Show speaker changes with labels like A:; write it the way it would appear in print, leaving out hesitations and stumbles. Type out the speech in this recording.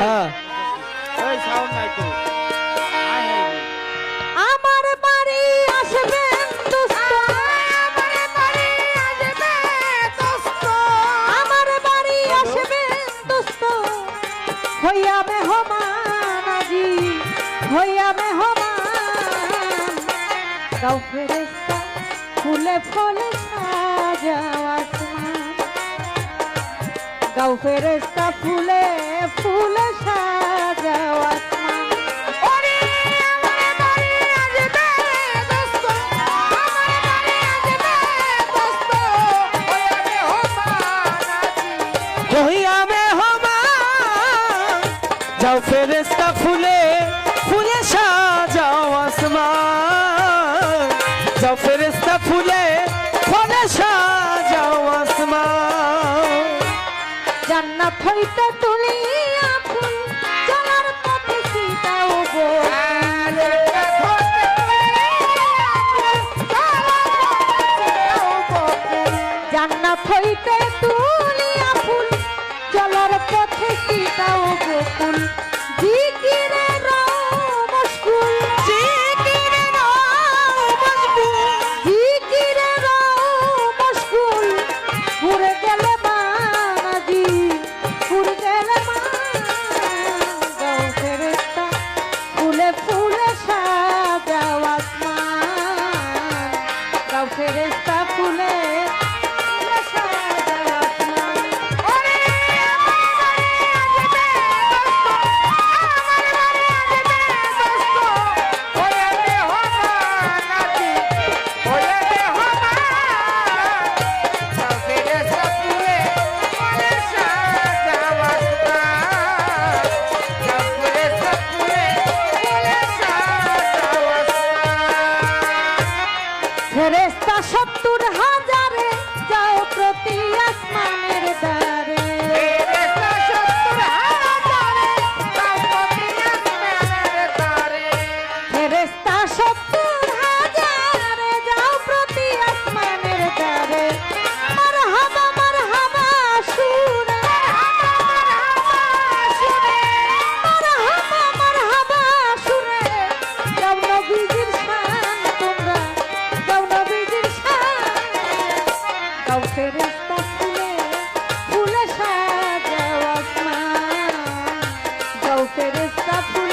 A: হ্যাঁ
B: এই সাউন্ড নাই তো
C: আমার বাড়ি আসবেন দোস্ত, আমার বাড়ি আসবেন দোস্ত, আমার বাড়ি আসবেন দোস্ত, হইয়া মেহমান আজি, হইয়া মেহমান। গাও ফেরেশতা ফুলে ফলে সাজাও আসমান, গাও ফেরেশতা ফুলে ফুলে সাজাও আসমান। ওরে আমার বাড়ি আসবে দোস্ত, আমার বাড়ি আসবে দোস্ত, হইয়া মেহমান আজি।
A: হইয়া মেহমান যাও ফেরেশতা ফুলে ফুলে সাজাও আসমান, যাও ফেরেশতা ফুলে ফুলে সাজাও আসমান।
C: জান্নাত হইতে তুলিয়া ফুল চলার পথে সীতাও গো, জান্নাত হইতে তুলিয়া ফুল চলার পথে সীতাও গোকুল। জিকিরে মশগুল, জিকিরে মশগুল, জিকিরে মশগুল, পুরে গেলে মানাজি, পুরে গেলে গাও ফেরেশতা ফুলে ফুলে সাজাও আসমান, গাও ফেরেশতা ফুলে ফুলে সাজাও আসমান। ওরে আমার বাড়ি আসবে দোস্ত, আমার বাড়ি আসবে দোস্ত,
B: ওরে মেহমান আজি ওরে মেহমান যাও ফেরেশতা ফুলে ফুলে সাজাও আসমান, যাও ফেরেশতা ফুলে ফুলে সাজাও আসমান।
C: ফেরেশতা ৭০,০০০ যাও প্রতি আসমানের দ্বারে,
B: ফেরেশতা ৭০,০০০ যাও প্রতি আসমানের দ্বারে,
C: ফেরেশতা ৭০,০০০ যাও প্রতি আসমানের দ্বারে। মারহাবা মারহাবা সুরে, মারহাবা মারহাবা সুরে, গাও নবীজির শান তোমরা, গাও নবীজির শান। গাও ফেরেশতা ফুলে ফুলে সাজাও আসমান, গাও ফেরেশতা ফুলে